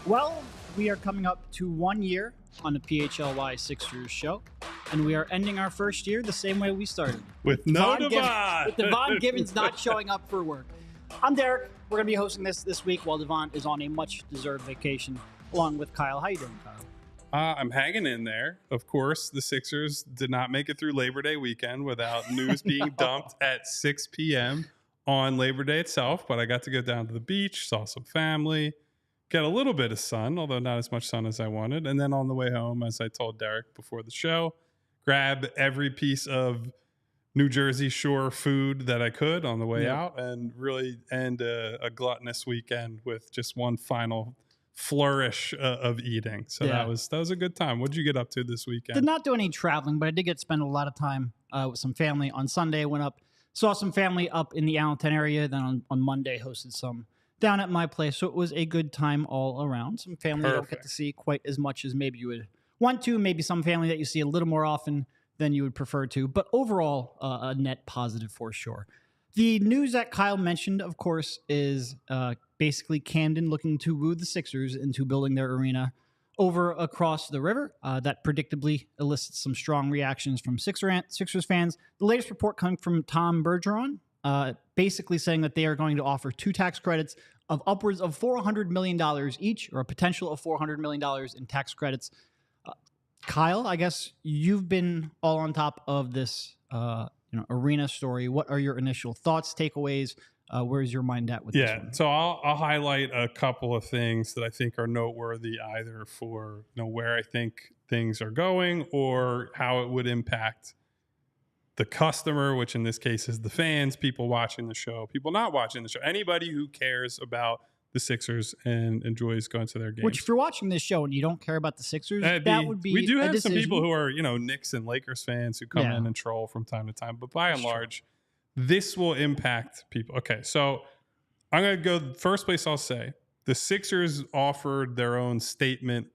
Well, we are coming up to 1 year on the PHLY Sixers show, and we are ending our first year the same way we started. With no Devon. With Devon Gibbons not showing up for work. I'm Derek. We're going to be hosting this week while Devon is on a much-deserved vacation, along with Kyle. How you doing, Kyle? I'm hanging in there. Of course, the Sixers did not make it through Labor Day weekend without news being dumped at 6 p.m. on Labor Day itself, but I got to go down to the beach, saw some family, get a little bit of sun, although not as much sun as I wanted. And then on the way home, as I told Derek before the show, grab every piece of New Jersey Shore food that I could on the way out and really end a gluttonous weekend with just one final flourish of eating. So that was a good time. What did you get up to this weekend? Did not do any traveling, but I did get to spend a lot of time with some family. On Sunday, went up, saw some family up in the Allentown area. Then on Monday, hosted some down at my place. So it was a good time all around. Some family you don't get to see quite as much as maybe you would want to. Maybe some family that you see a little more often than you would prefer to. But overall, a net positive for sure. The news that Kyle mentioned, of course, is basically Camden looking to woo the Sixers into building their arena over across the river. That predictably elicits some strong reactions from Sixers fans. The latest report coming from Tom Bergeron, basically saying that they are going to offer 2 tax credits of upwards of $400 million each, or a potential of $400 million in tax credits. Kyle, I guess you've been all on top of this arena story. What are your initial thoughts, takeaways? Where's your mind at with this one? So I'll highlight a couple of things that I think are noteworthy, either for where I think things are going or how it would impact the customer, which in this case is the fans, people watching the show, people not watching the show, anybody who cares about the Sixers and enjoys going to their games. Which, if you're watching this show and you don't care about the Sixers, that would be we do have decision. Some people who are Knicks and Lakers fans who come in and troll from time to time, but by and large, this will impact people. Okay, so I'm going to go first place. I'll say the Sixers offered their own statement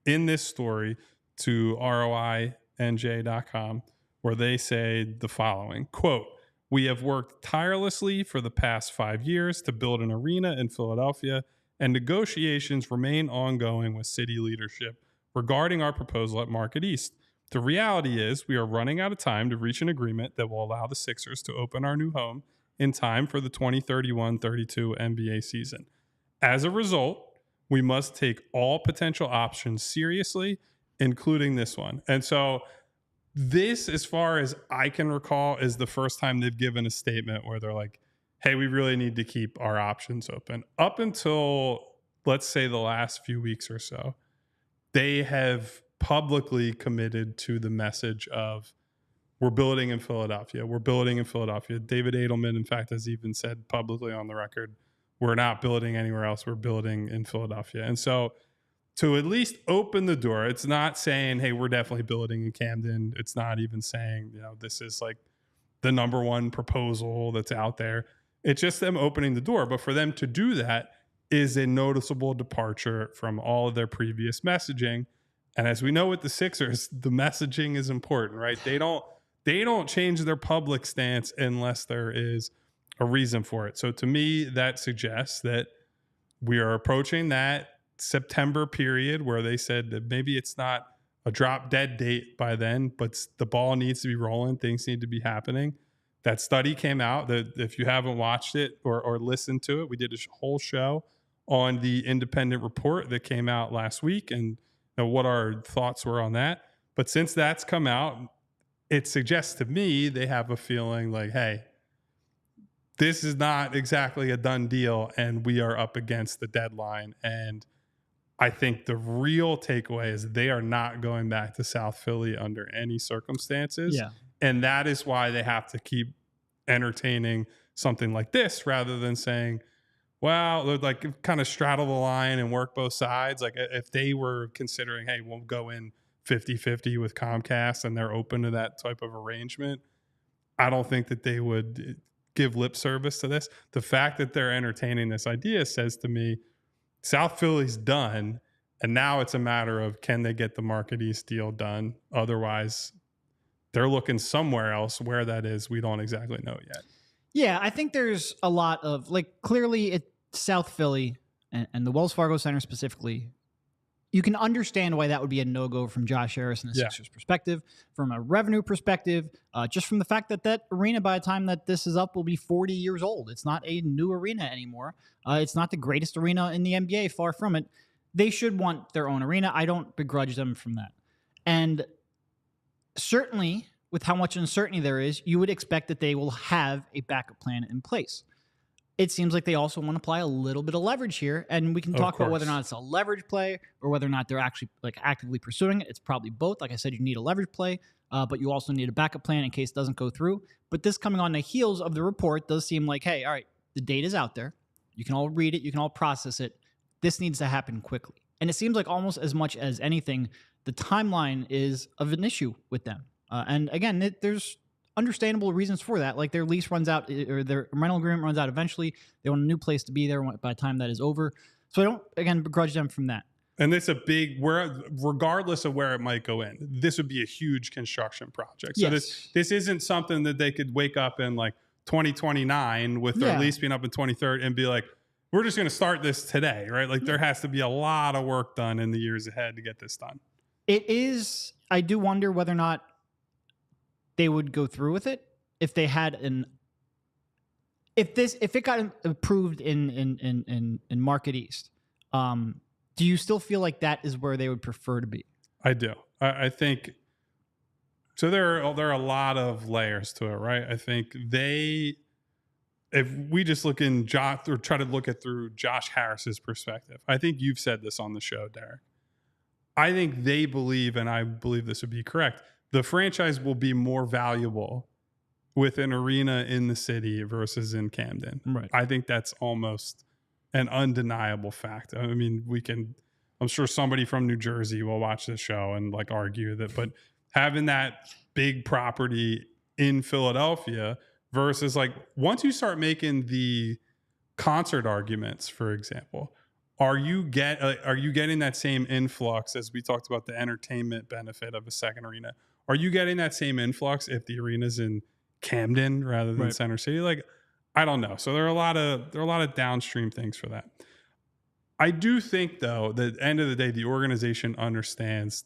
in this story to ROINJ.com, where they say the following, quote, "We have worked tirelessly for the past 5 years to build an arena in Philadelphia, and negotiations remain ongoing with city leadership regarding our proposal at Market East. The reality is we are running out of time to reach an agreement that will allow the Sixers to open our new home in time for the 2031-32 NBA season. As a result, we must take all potential options seriously, including this one." And so this, as far as I can recall, is the first time they've given a statement where they're like, hey, we really need to keep our options open. Up until, let's say, the last few weeks or so, they have publicly committed to the message of, we're building in Philadelphia. We're building in Philadelphia. David Edelman, in fact, has even said publicly on the record, we're not building anywhere else. We're building in Philadelphia. And so to at least open the door, it's not saying, hey, we're definitely building in Camden. It's not even saying, this is like the number one proposal that's out there. It's just them opening the door. But for them to do that is a noticeable departure from all of their previous messaging. And as we know with the Sixers, the messaging is important, right? They don't change their public stance unless there is a reason for it. So to me, that suggests that we are approaching that September period where they said that maybe it's not a drop dead date by then, but the ball needs to be rolling. Things need to be happening. That study came out that if you haven't watched it or listened to it, we did a whole show on the independent report that came out last week and what our thoughts were on that. But since that's come out, it suggests to me they have a feeling like, hey, this is not exactly a done deal and we are up against the deadline. And I think the real takeaway is they are not going back to South Philly under any circumstances. Yeah. And that is why they have to keep entertaining something like this rather than saying, well, they're like kind of straddle the line and work both sides. Like if they were considering, hey, we'll go in 50-50 with Comcast and they're open to that type of arrangement, I don't think that they would give lip service to this. The fact that they're entertaining this idea says to me, South Philly's done, and now it's a matter of can they get the Market East deal done? Otherwise, they're looking somewhere else. Where that is, we don't exactly know yet. Yeah, I think there's a lot of, clearly South Philly and the Wells Fargo Center specifically, you can understand why that would be a no-go from Josh Harris and the Sixers perspective, from a revenue perspective, just from the fact that that arena, by the time that this is up, will be 40 years old. It's not a new arena anymore. It's not the greatest arena in the NBA, far from it. They should want their own arena. I don't begrudge them from that. And certainly, with how much uncertainty there is, you would expect that they will have a backup plan in place. It seems like they also want to apply a little bit of leverage here, and we can talk about whether or not it's a leverage play or whether or not they're actually like actively pursuing it. It's probably both. Like I said, you need a leverage play, but you also need a backup plan in case it doesn't go through. But this coming on the heels of the report does seem like, hey, all right, the data's out there. You can all read it. You can all process it. This needs to happen quickly. And it seems like almost as much as anything, the timeline is of an issue with them. And again, there's understandable reasons for that. Like their lease runs out, or their rental agreement runs out eventually. They want a new place to be there by the time that is over. So I don't, again, begrudge them from that. And it's a big, regardless of where it might go in, this would be a huge construction project. So this isn't something that they could wake up in like 2029 with their lease being up in 2030 and be like, we're just going to start this today, right? Like there has to be a lot of work done in the years ahead to get this done. It is, I do wonder whether or not they would go through with it if they had if it got approved in Market East. Do you still feel like that is where they would prefer to be? I do. I think so. There are a lot of layers to it, right? I think if we just look in Josh or try to look at through Josh Harris's perspective, I think you've said this on the show, Derek. I think they believe, and I believe this would be correct, the franchise will be more valuable with an arena in the city versus in Camden. Right. I think that's almost an undeniable fact. I mean, I'm sure somebody from New Jersey will watch this show and like argue that, but having that big property in Philadelphia versus like once you start making the concert arguments, for example, are you getting that same influx as we talked about the entertainment benefit of a second arena? Are you getting that same influx if the arena's in Camden rather than Center City? Like, I don't know. So there are a lot of downstream things for that. I do think though that at the end of the day, the organization understands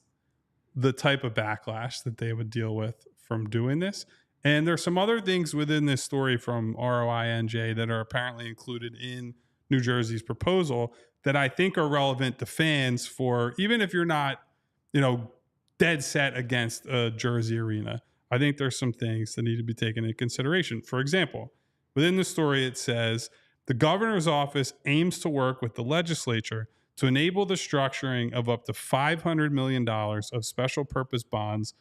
the type of backlash that they would deal with from doing this. And there's some other things within this story from ROI NJ that are apparently included in New Jersey's proposal that I think are relevant to fans for, even if you're not, dead set against a Jersey arena. I think there's some things that need to be taken into consideration. For example, within the story, it says the governor's office aims to work with the legislature to enable the structuring of up to $500 million of special purpose bonds.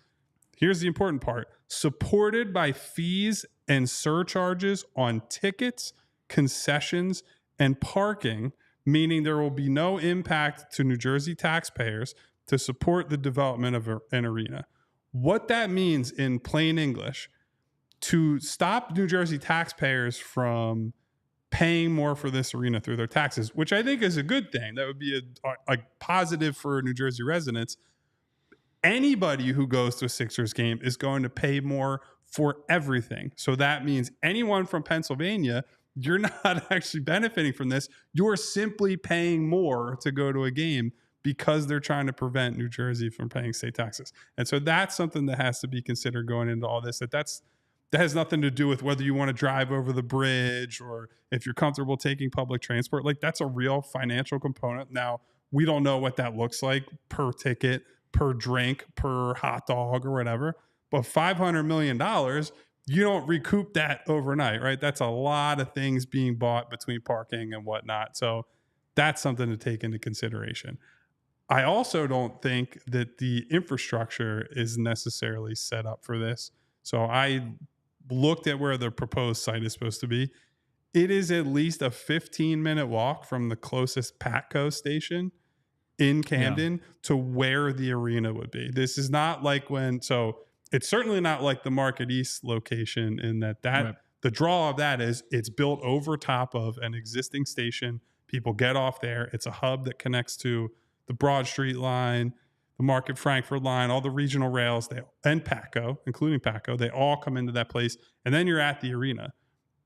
Here's the important part: supported by fees and surcharges on tickets, concessions, and parking, meaning there will be no impact to New Jersey taxpayers to support the development of an arena. What that means in plain English, to stop New Jersey taxpayers from paying more for this arena through their taxes, which I think is a good thing. That would be a positive for New Jersey residents. Anybody who goes to a Sixers game is going to pay more for everything. So that means anyone from Pennsylvania, you're not actually benefiting from this. You're simply paying more to go to a game because they're trying to prevent New Jersey from paying state taxes. And so that's something that has to be considered going into all this. That has nothing to do with whether you want to drive over the bridge or if you're comfortable taking public transport. Like, that's a real financial component. Now, we don't know what that looks like per ticket, per drink, per hot dog or whatever. But $500 million, you don't recoup that overnight, right? That's a lot of things being bought between parking and whatnot. So that's something to take into consideration. I also don't think that the infrastructure is necessarily set up for this. So I looked at where the proposed site is supposed to be. It is at least a 15-minute walk from the closest Patco station in Camden to where the arena would be. This is not like it's certainly not like the Market East location in that the draw of that is it's built over top of an existing station. People get off there. It's a hub that connects to the Broad Street line, the Market Frankford line, all the regional rails, and Patco, including Patco, they all come into that place, and then you're at the arena.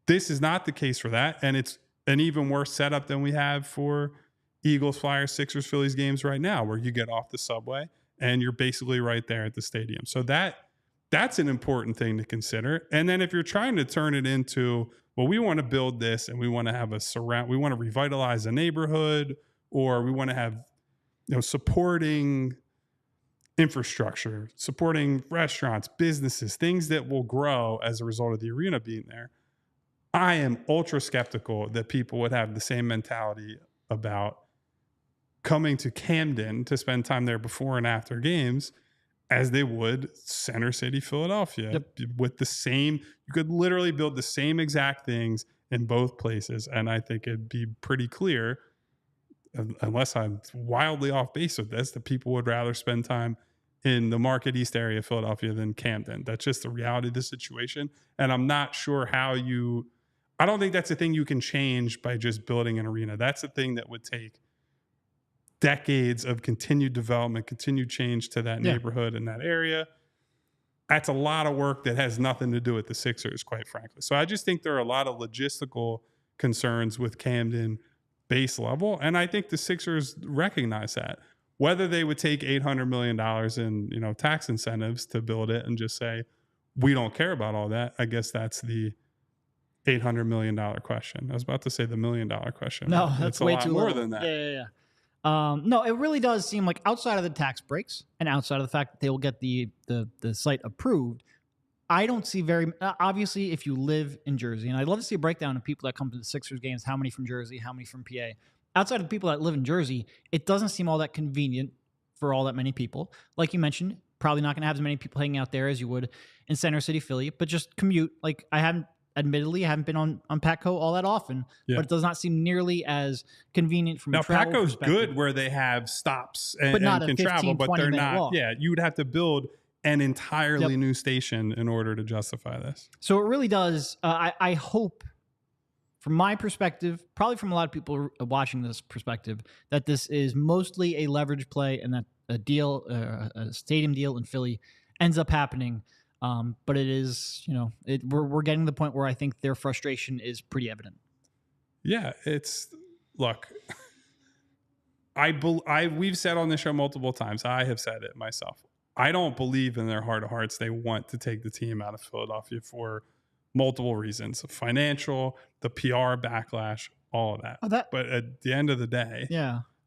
This is not the case for that, and it's an even worse setup than we have for Eagles, Flyers, Sixers, Phillies games right now, where you get off the subway and you're basically right there at the stadium. So that's an important thing to consider. And then if you're trying to turn it into, well, we want to build this and we want to have we want to revitalize a neighborhood, or we want to have, supporting infrastructure, supporting restaurants, businesses, things that will grow as a result of the arena being there. I am ultra skeptical that people would have the same mentality about coming to Camden to spend time there before and after games as they would Center City, Philadelphia. Yep. With the same, you could literally build the same exact things in both places. And I think it'd be pretty clear, unless I'm wildly off base with this, that people would rather spend time in the Market East area of Philadelphia than Camden. That's just the reality of the situation. And I'm not sure I don't think that's a thing you can change by just building an arena. That's a thing that would take decades of continued development, continued change to that neighborhood and that area. That's a lot of work that has nothing to do with the Sixers, quite frankly. So I just think there are a lot of logistical concerns with Camden base level. And I think the Sixers recognize that. Whether they would take $800 million in tax incentives to build it and just say, we don't care about all that, I guess that's the $800 million question. I was about to say the $1 million question. No, that's way too more little. than that. Yeah. No, it really does seem like, outside of the tax breaks and outside of the fact that they will get the site approved, I don't see obviously, if you live in Jersey, and I'd love to see a breakdown of people that come to the Sixers games, how many from Jersey, how many from PA. Outside of the people that live in Jersey, it doesn't seem all that convenient for all that many people. Like you mentioned, probably not going to have as many people hanging out there as you would in Center City, Philly, but just commute. Like, I haven't been on Patco all that often, but it does not seem nearly as convenient from a travel Patco's perspective. good where they have stops and not can 15, travel, but they're not. walk. Yeah, you would have to build an entirely new station in order to justify this. So it really does. I hope, from my perspective, probably from a lot of people watching this perspective, that this is mostly a leverage play and that a stadium deal in Philly ends up happening. But it is, we're getting to the point where I think their frustration is pretty evident. Yeah, look, we've said on this show multiple times, I have said it myself, I don't believe in their heart of hearts they want to take the team out of Philadelphia for multiple reasons: financial, the PR backlash, all of that. But at the end of the day,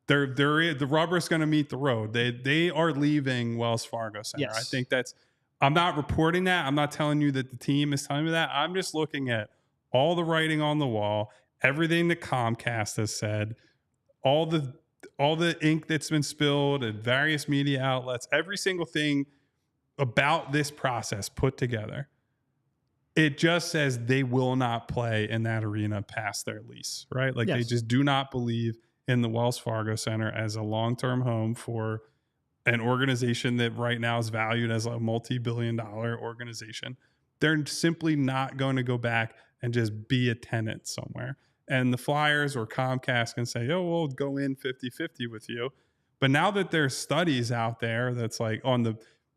the rubber's going to meet the road. They are leaving Wells Fargo Center. Yes. I think I'm not reporting that. I'm not telling you that the team is telling me that. I'm just looking at all the writing on the wall, everything that Comcast has said, all the ink that's been spilled at various media outlets, every single thing about this process put together. It just says they will not play in that arena past their lease, right? Like, they just do not believe in the Wells Fargo Center as a long-term home for an organization that right now is valued as a multi-billion-dollar organization. They're simply not going to go back and just be a tenant somewhere. And the Flyers or Comcast can say, oh, we'll go in 50-50 with you. But now that there's studies out there that's like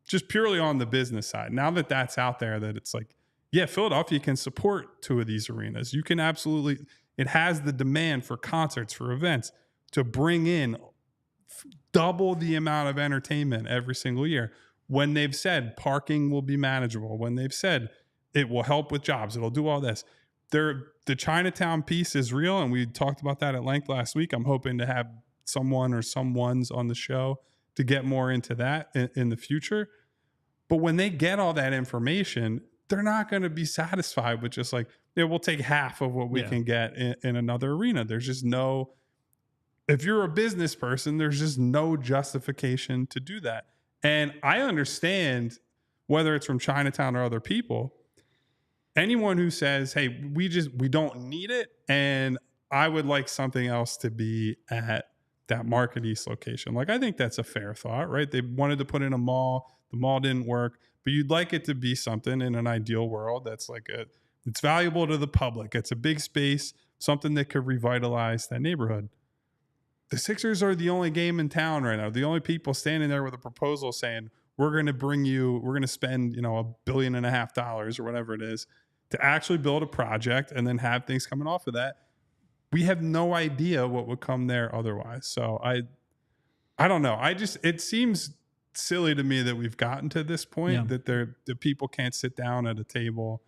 just purely on the business side, now that that's out there, that it's like, yeah, Philadelphia can support two of these arenas. You can absolutely, it has the demand for concerts, for events, to bring in double the amount of entertainment every single year. When they've said parking will be manageable, when they've said it will help with jobs, it'll do all this. The Chinatown piece is real, and we talked about that at length last week. I'm hoping to have someone or someones on the show to get more into that in the future. But when they get all that information, they're not going to be satisfied with just like, we'll take half of what we can get in another arena. There's just if you're a business person, there's just no justification to do that. And I understand, whether it's from Chinatown or other people, anyone who says, hey, we don't need it, and I would like something else to be at that Market East location. Like, I think that's a fair thought, right? They wanted to put in a mall. The mall didn't work, but you'd like it to be something in an ideal world that's like it's valuable to the public. It's a big space, something that could revitalize that neighborhood. The Sixers are the only game in town right now. The only people standing there with a proposal saying, we're going to spend, $1.5 billion or whatever it is to actually build a project and then have things coming off of that. we have no idea what would come there otherwise. So I don't know. It seems silly to me that we've gotten to this point that the people can't sit down at a table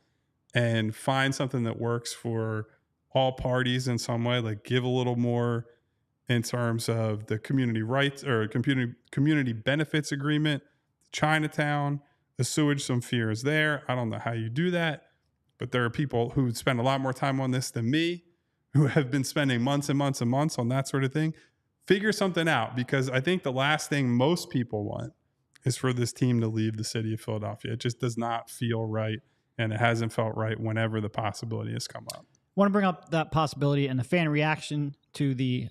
and find something that works for all parties in some way, like give a little more in terms of the community rights or community benefits agreement, Chinatown, the sewage, some fears there. I don't know how you do that, but there are people who spend a lot more time on this than me, who have been spending months and months and months on that sort of thing. Figure something out, because I think the last thing most people want is for this team to leave the city of Philadelphia. It just does not feel right, and it hasn't felt right whenever the possibility has come up. I want to bring up that possibility and the fan reaction to the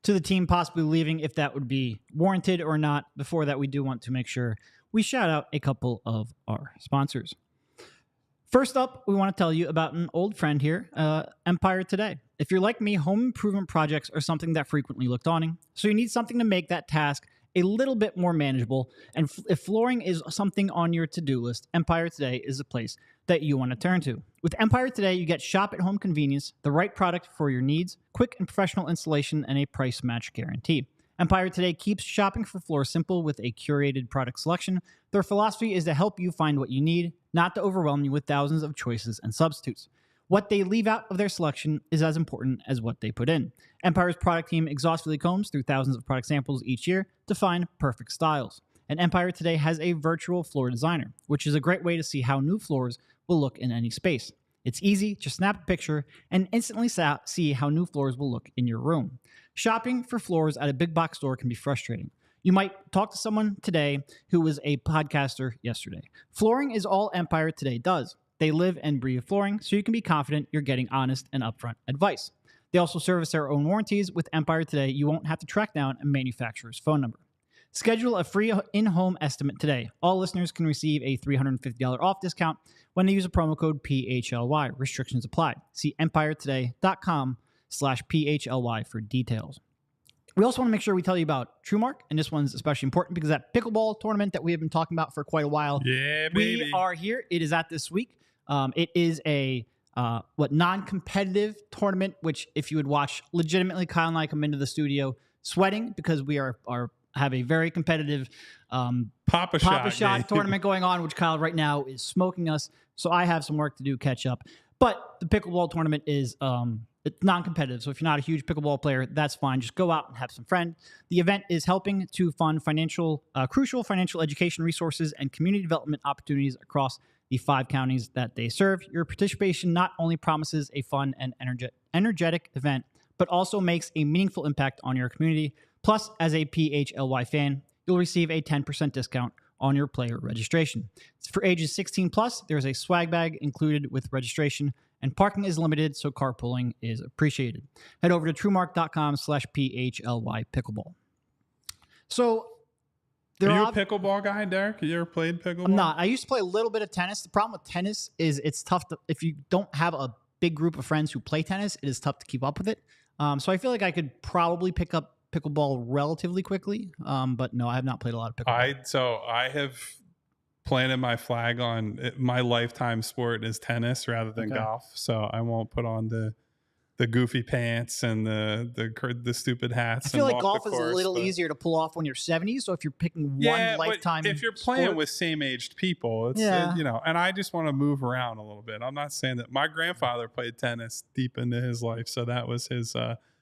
team possibly leaving, if that would be warranted or not. Before that, we do want to make sure we shout out a couple of our sponsors. First up, we want to tell you about an old friend here, Empire Today. If you're like me, home improvement projects are something that frequently look daunting, so you need something to make that task a little bit more manageable. And if flooring is something on your to-do list, Empire Today is a place that you want to turn to. With Empire Today, you get shop-at-home convenience, the right product for your needs, quick and professional installation, and a price match guarantee. Empire Today keeps shopping for floors simple with a curated product selection. Their philosophy is to help you find what you need, not to overwhelm you with thousands of choices and substitutes. What they leave out of their selection is as important as what they put in. Empire's product team exhaustively combs through thousands of product samples each year to find perfect styles. And Empire Today has a virtual floor designer, which is a great way to see how new floors will look in any space. It's easy, just snap a picture and instantly see how new floors will look in your room. Shopping for floors at a big box store can be frustrating. You might talk to someone today who was a podcaster yesterday. Flooring is all Empire Today does. They live and breathe flooring, so you can be confident you're getting honest and upfront advice. They also service their own warranties. With Empire Today, you won't have to track down a manufacturer's phone number. Schedule a free in-home estimate today. All listeners can receive a $350 off discount when they use a promo code PHLY. Restrictions apply. See empiretoday.com/PHLY for details. We also want to make sure we tell you about TrueMark, and this one's especially important because that pickleball tournament that we have been talking about for quite a while. Yeah, baby. We are here. It is at this week. It is a non-competitive tournament, which if you would watch legitimately, Kyle and I come into the studio sweating because we have a very competitive Papa shot tournament going on, which Kyle right now is smoking us. So I have some work to do, catch up. But the pickleball tournament is it's non-competitive. So if you're not a huge pickleball player, that's fine. Just go out and have some fun. The event is helping to fund crucial financial education resources and community development opportunities across the 5 counties that they serve. Your participation not only promises a fun and energetic event, but also makes a meaningful impact on your community. Plus, as a PHLY fan, you'll receive a 10% discount on your player registration. For ages 16 plus, there's a swag bag included with registration, and parking is limited, so carpooling is appreciated. Head over to truemark.com/PHLY pickleball. So, are you a pickleball guy, Derek? You ever played pickleball? I'm not. I used to play a little bit of tennis. The problem with tennis is it's tough if you don't have a big group of friends who play tennis, it is tough to keep up with it. So I feel like I could probably pick up pickleball relatively quickly. But no, I have not played a lot of pickleball. I have planted my flag on my lifetime sport is tennis rather than golf. So I won't put on the goofy pants and the stupid hats. I feel like golf is a little easier to pull off when you're 70. So if you're picking one lifetime, if you're playing with same aged people, it's and I just want to move around a little bit. I'm not saying that my grandfather played tennis deep into his life, so that was his.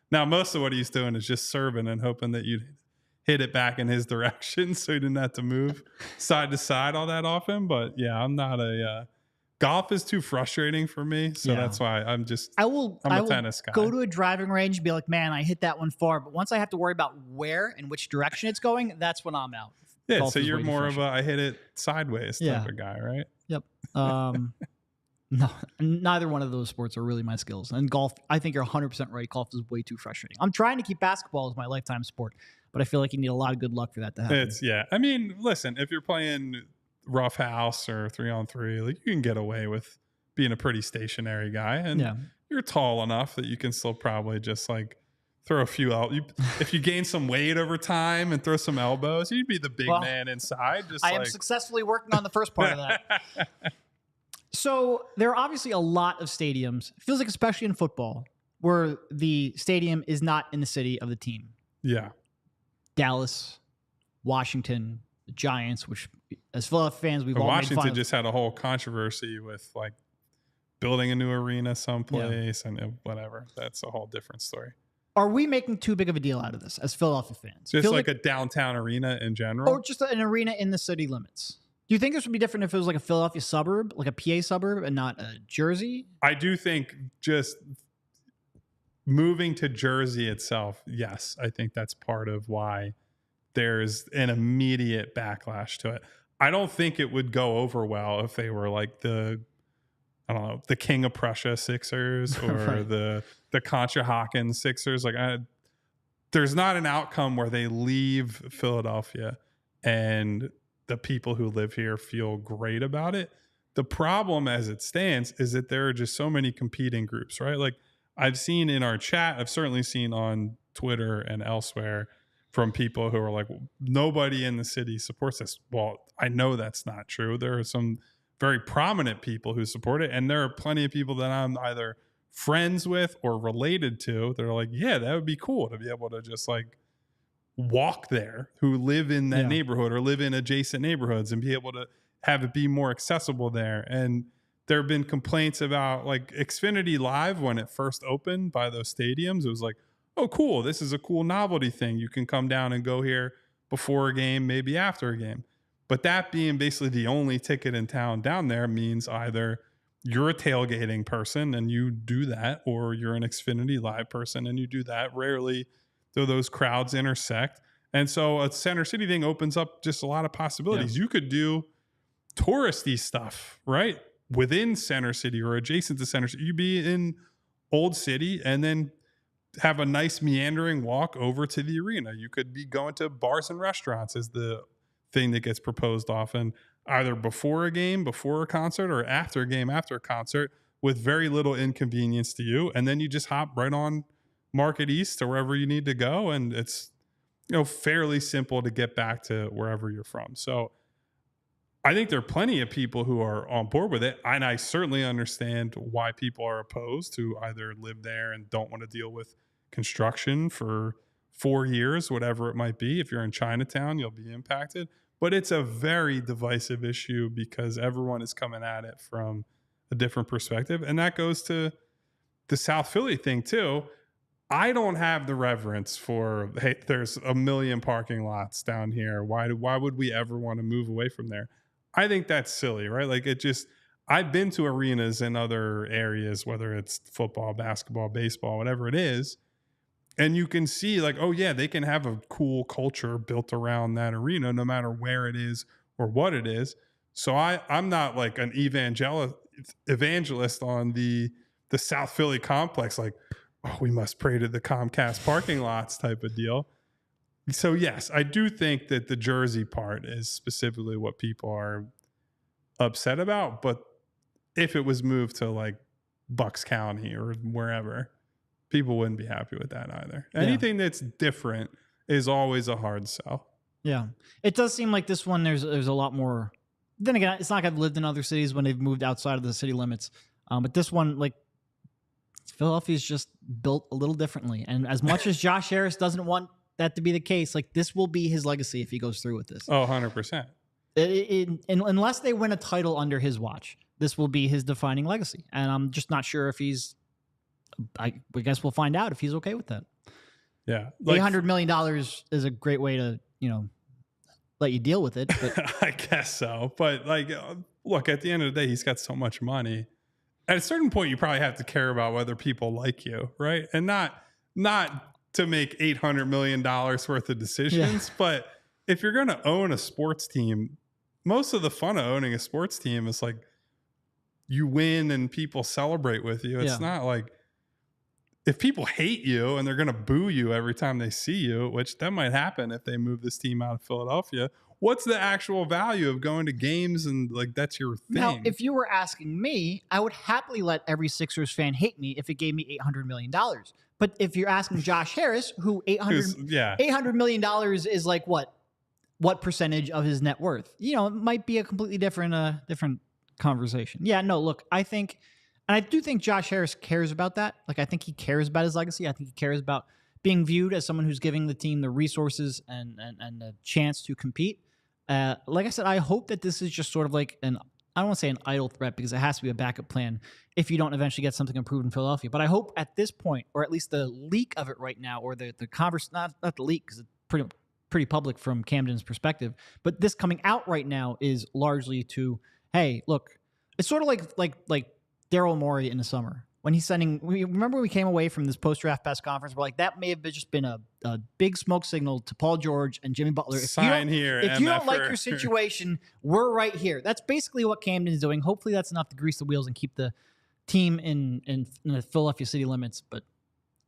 Now most of what he's doing is just serving and hoping that you'd hit it back in his direction, so he didn't have to move side to side all that often. But yeah, I'm not a. Golf is too frustrating for me, so that's why I'm a tennis guy. Go to a driving range and be like, man, I hit that one far. But once I have to worry about where and which direction it's going, that's when I'm out. Yeah, golf so you're more of a I hit it sideways type of guy, right? Yep. No, neither one of those sports are really my skills. And golf, I think you're 100% right. Golf is way too frustrating. I'm trying to keep basketball as my lifetime sport, but I feel like you need a lot of good luck for that to happen. I mean, listen, if you're playing rough house or 3-on-3, like you can get away with being a pretty stationary guy, and you're tall enough that you can still probably just like throw a few if you gain some weight over time and throw some elbows, you'd be the big man inside. I am successfully working on the first part of that. So there are obviously a lot of stadiums. It feels like, especially in football, where the stadium is not in the city of the team. Yeah. Dallas, Washington, the Giants, which as Philadelphia fans, we've all Washington made fun of. just had a whole controversy with like building a new arena someplace and whatever. That's a whole different story. Are we making too big of a deal out of this as Philadelphia fans? Just like a downtown arena in general? Or just an arena in the city limits? Do you think this would be different if it was like a Philadelphia suburb, like a PA suburb, and not a Jersey? I do think just moving to Jersey itself, yes, I think that's part of why there's an immediate backlash to it. I don't think it would go over well if they were like the King of Prussia Sixers or right. the Conshohocken Sixers. Like, there's not an outcome where they leave Philadelphia and the people who live here feel great about it. The problem as it stands is that there are just so many competing groups, right? Like I've seen in our chat, I've certainly seen on Twitter and elsewhere from people who are like, nobody in the city supports this. Well, I know that's not true. There are some very prominent people who support it. And there are plenty of people that I'm either friends with or related to that are like, yeah, that would be cool to be able to just like walk there, who live in that neighborhood or live in adjacent neighborhoods and be able to have it be more accessible there. And there have been complaints about like Xfinity Live when it first opened by those stadiums. It was like, oh, cool. This is a cool novelty thing. You can come down and go here before a game, maybe after a game. But that being basically the only ticket in town down there means either you're a tailgating person and you do that, or you're an Xfinity Live person and you do that. Rarely do those crowds intersect. And so a Center City thing opens up just a lot of possibilities. Yeah. You could do touristy stuff, right? Within Center City or adjacent to Center City. You'd be in Old City and then have a nice meandering walk over to the arena. You could be going to bars and restaurants is the thing that gets proposed often, either before a game, before a concert, or after a game, after a concert, with very little inconvenience to you. And then you just hop right on Market East or wherever you need to go. And it's, fairly simple to get back to wherever you're from. So I think there are plenty of people who are on board with it. And I certainly understand why people are opposed, who either live there and don't want to deal with construction for 4 years, whatever it might be. If you're in Chinatown, you'll be impacted. But it's a very divisive issue because everyone is coming at it from a different perspective. And that goes to the South Philly thing too. I don't have the reverence for, hey, there's a million parking lots down here. Why would we ever want to move away from there? I think that's silly, right? Like I've been to arenas in other areas, whether it's football, basketball, baseball, whatever it is. And you can see like, oh yeah, they can have a cool culture built around that arena, no matter where it is or what it is. So I'm not like an evangelist on the South Philly complex, like, oh, we must pray to the Comcast parking lots type of deal. So yes, I do think that the Jersey part is specifically what people are upset about. But if it was moved to like Bucks County or wherever, people wouldn't be happy with that either. Anything that's different is always a hard sell. Yeah. It does seem like this one, there's a lot more. Then again, it's not like I've lived in other cities when they've moved outside of the city limits. But this one, like, Philadelphia's just built a little differently. And as much as Josh Harris doesn't want that to be the case, like, this will be his legacy if he goes through with this. Oh, 100%. Unless they win a title under his watch, this will be his defining legacy. And I'm just not sure if he's, I guess we'll find out if he's okay with that. Yeah. Like, $800 million is a great way to, let you deal with it. But I guess so. But like, look, at the end of the day, he's got so much money. At a certain point, you probably have to care about whether people like you, right? And not to make $800 million worth of decisions. Yeah. But if you're going to own a sports team, most of the fun of owning a sports team is like you win and people celebrate with you. It's not like, if people hate you and they're going to boo you every time they see you, which that might happen if they move this team out of Philadelphia, what's the actual value of going to games and like that's your thing? Now, if you were asking me, I would happily let every Sixers fan hate me if it gave me $800 million. But if you're asking Josh Harris, who $800 million is like what percentage of his net worth? It might be a completely different conversation. Yeah, no, look, I think And I do think Josh Harris cares about that. Like, I think he cares about his legacy. I think he cares about being viewed as someone who's giving the team the resources and the chance to compete. Like I said, I hope that this is just sort of like I don't want to say an idle threat because it has to be a backup plan if you don't eventually get something approved in Philadelphia. But I hope at this point, or at least the leak of it right now, or the converse, not the leak because it's pretty public from Camden's perspective, but this coming out right now is largely to, hey, look, it's sort of like Daryl Morey in the summer when he's remember when we came away from this post-draft press conference, we're like, that may have just been a big smoke signal to Paul George and Jimmy Butler. If you don't like your situation, we're right here. That's basically what Camden is doing. Hopefully that's enough to grease the wheels and keep the team in the Philadelphia city limits. But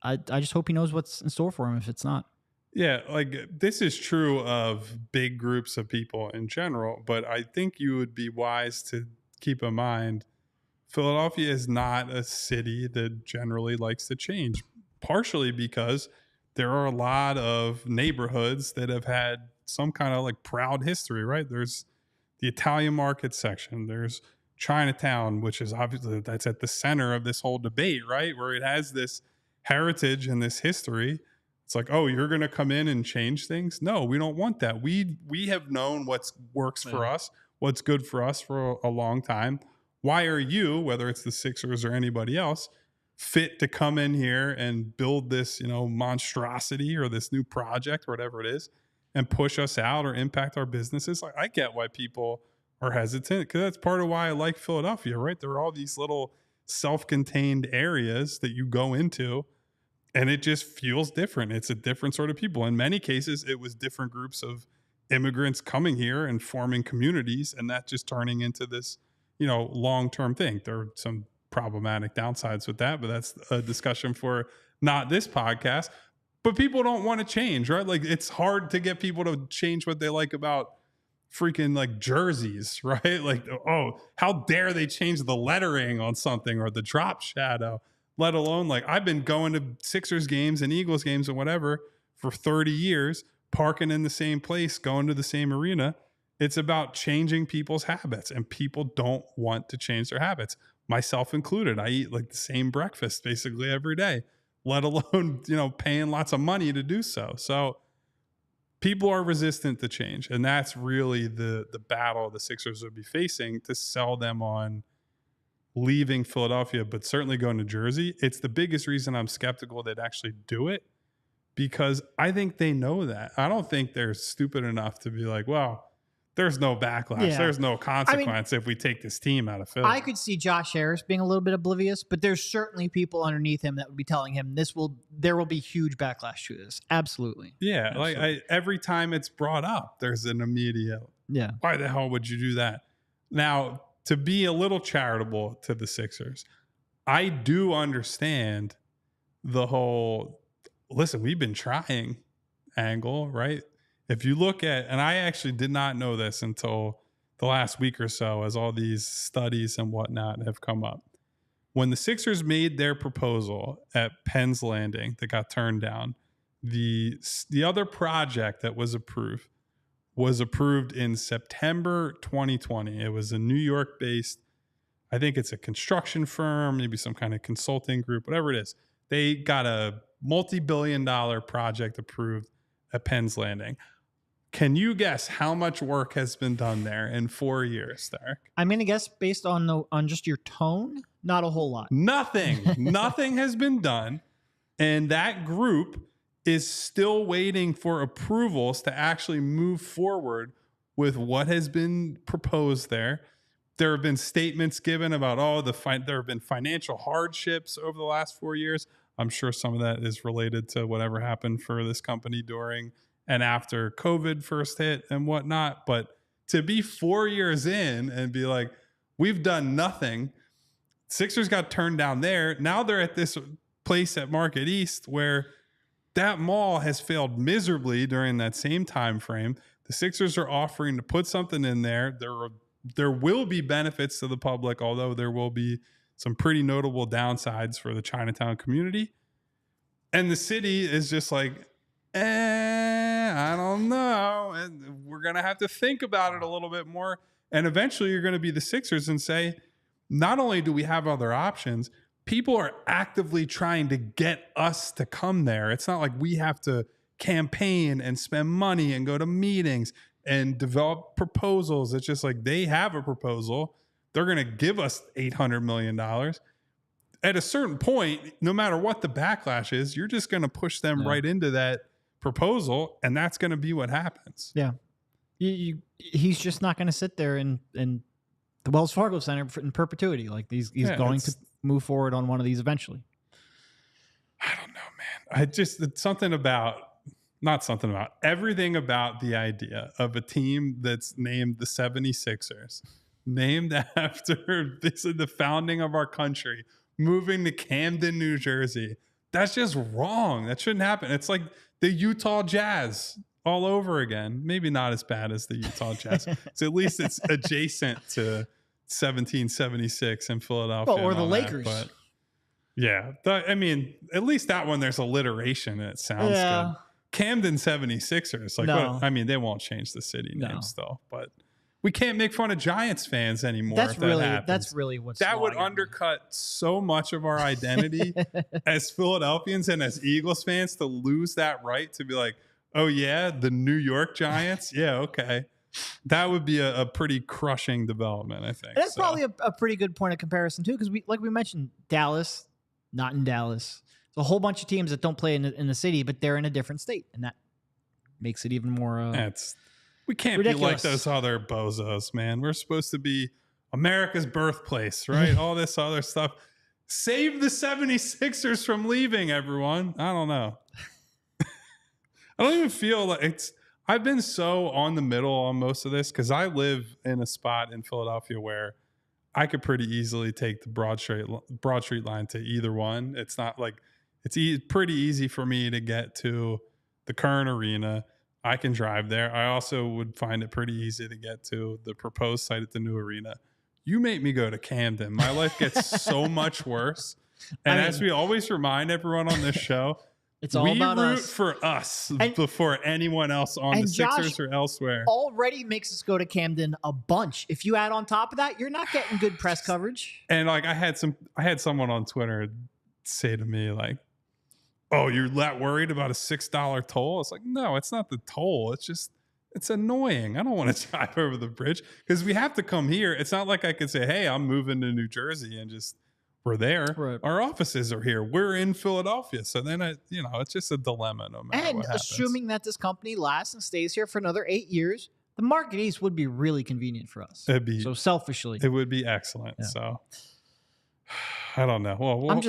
I just hope he knows what's in store for him if it's not. Yeah, like this is true of big groups of people in general, but I think you would be wise to keep in mind Philadelphia is not a city that generally likes to change, partially because there are a lot of neighborhoods that have had some kind of like proud history, right? There's the Italian market section. There's Chinatown, which is obviously that's at the center of this whole debate, right? Where it has this heritage and this history. It's like, oh, you're going to come in and change things? No, we don't want that. We have known what works for us, what's good for us for a long time. Why are you, whether it's the Sixers or anybody else, fit to come in here and build this, monstrosity or this new project or whatever it is and push us out or impact our businesses? Like, I get why people are hesitant because that's part of why I like Philadelphia, right? There are all these little self-contained areas that you go into and it just feels different. It's a different sort of people. In many cases, it was different groups of immigrants coming here and forming communities and that just turning into this long-term thing. There are some problematic downsides with that, but that's a discussion for not this podcast. But people don't want to change, right? Like it's hard to get people to change what they like about freaking like jerseys, right? Like, oh, how dare they change the lettering on something or the drop shadow, let alone like I've been going to Sixers games and Eagles games and whatever for 30 years, parking in the same place, going to the same arena. It's about changing people's habits, and people don't want to change their habits, myself included. I eat like the same breakfast basically every day, let alone, paying lots of money to do so. So people are resistant to change, and that's really the battle the Sixers would be facing to sell them on leaving Philadelphia, but certainly going to Jersey. It's the biggest reason I'm skeptical they'd actually do it because I think they know that. I don't think they're stupid enough to be like, well, there's no backlash. Yeah. There's no consequence if we take this team out of Philly. I could see Josh Harris being a little bit oblivious, but there's certainly people underneath him that would be telling him there will be huge backlash to this. Absolutely. Yeah. Absolutely. Like every time it's brought up, there's an immediate, why the hell would you do that? Now, to be a little charitable to the Sixers, I do understand the whole, listen, we've been trying angle, right? If you look at, and I actually did not know this until the last week or so as all these studies and whatnot have come up. When the Sixers made their proposal at Penn's Landing that got turned down, the other project that was approved in September 2020. It was a New York-based, I think it's a construction firm, maybe some kind of consulting group, whatever it is. They got a multi-billion-dollar project approved at Penn's Landing. Can you guess how much work has been done there in 4 years, Derek? I'm going to guess based on just your tone, not a whole lot. Nothing has been done. And that group is still waiting for approvals to actually move forward with what has been proposed there. There have been statements given about, there have been financial hardships over the last 4 years. I'm sure some of that is related to whatever happened for this company during and after COVID first hit and whatnot. But to be 4 years in and be like, we've done nothing. Sixers got turned down there. Now they're at this place at Market East where that mall has failed miserably during that same time frame. The Sixers are offering to put something in there. There will be benefits to the public, although there will be some pretty notable downsides for the Chinatown community. And the city is just like, I don't know. And we're going to have to think about it a little bit more. And eventually you're going to be the Sixers and say, not only do we have other options, people are actively trying to get us to come there. It's not like we have to campaign and spend money and go to meetings and develop proposals. It's just like they have a proposal. They're going to give us $800 million. At a certain point, no matter what the backlash is, you're just going to push them right into that proposal, and that's going to be what happens. Yeah. He's just not going to sit there in the Wells Fargo Center in perpetuity. Like he's going to move forward on one of these eventually. I don't know, man. Everything about the idea of a team that's named the 76ers, named after the founding of our country, moving to Camden, New Jersey. That's just wrong. That shouldn't happen. It's like the Utah Jazz all over again. Maybe not as bad as the Utah Jazz. So at least it's adjacent to 1776 in Philadelphia. Or the Lakers. But yeah. At least that one, there's alliteration and it sounds good. Camden 76ers. They won't change the city name still, but we can't make fun of Giants fans anymore. That's really what's that would undercut so much of our identity as Philadelphians and as Eagles fans to lose that right to be like, oh yeah, the New York Giants. Yeah. Okay. That would be a pretty crushing development, I think. And that's probably a pretty good point of comparison too. Cause we mentioned Dallas, not in Dallas. There's a whole bunch of teams that don't play in the city, but they're in a different state. And that makes it even more, we can't ridiculous. Be like those other bozos, man. We're supposed to be America's birthplace, right? All this other stuff. Save the 76ers from leaving, everyone. I don't know. I don't even feel like I've been so on the middle on most of this because I live in a spot in Philadelphia where I could pretty easily take the Broad Street line to either one. It's not like it's pretty easy for me to get to the current arena. I can drive there. I also would find it pretty easy to get to the proposed site at the new arena. You make me go to Camden. My life gets so much worse. And as we always remind everyone on this show, it's all about us. We root for us before anyone else on the Sixers or elsewhere. Already makes us go to Camden a bunch. If you add on top of that, you're not getting good press coverage. And like I had someone on Twitter say to me like, "Oh, you're that worried about a $6 toll?" It's like, no, it's not the toll. It's annoying. I don't want to drive over the bridge because we have to come here. It's not like I could say, hey, I'm moving to New Jersey and we're there. Right. Our offices are here. We're in Philadelphia. So then, it's just a dilemma no matter what happens. Assuming that this company lasts and stays here for another 8 years, the Market East would be really convenient for us. So selfishly. It would be excellent. Yeah. So I don't know. Well,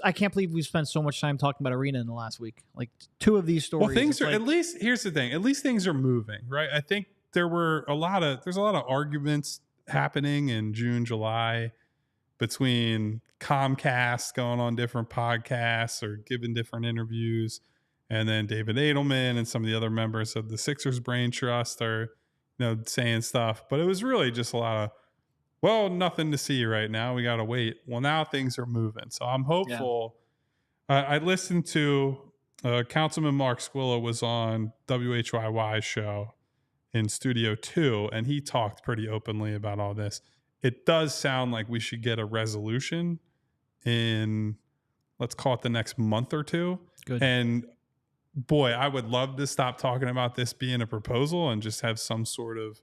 I can't believe we've spent so much time talking about arena in the last week. Like 2 of these stories. Well, things are, at least, here's the thing. At least things are moving, right? I think there's a lot of arguments happening in June, July between Comcast going on different podcasts or giving different interviews. And then David Edelman and some of the other members of the Sixers Brain Trust are, saying stuff. But it was really just a lot of, nothing to see right now. We got to wait. Well, now things are moving. So I'm hopeful. Yeah. I listened to Councilman Mark Squilla was on WHYY's show in Studio 2, and he talked pretty openly about all this. It does sound like we should get a resolution in, let's call it the next month or two. Good. And boy, I would love to stop talking about this being a proposal and just have some sort of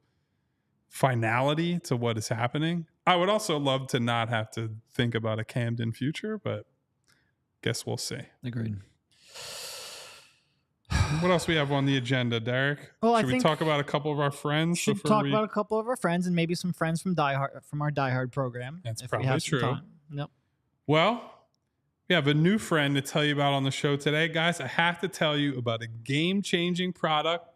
finality to what is happening. I would also love to not have to think about a Camden future, but guess we'll see. Agreed. What else we have on the agenda, Derek? Well, should we talk about a couple of our friends? Should talk about a couple of our friends and maybe some friends from our Die Hard program. That's probably true. Yep. Well, we have a new friend to tell you about on the show today, guys. I have to tell you about a game-changing product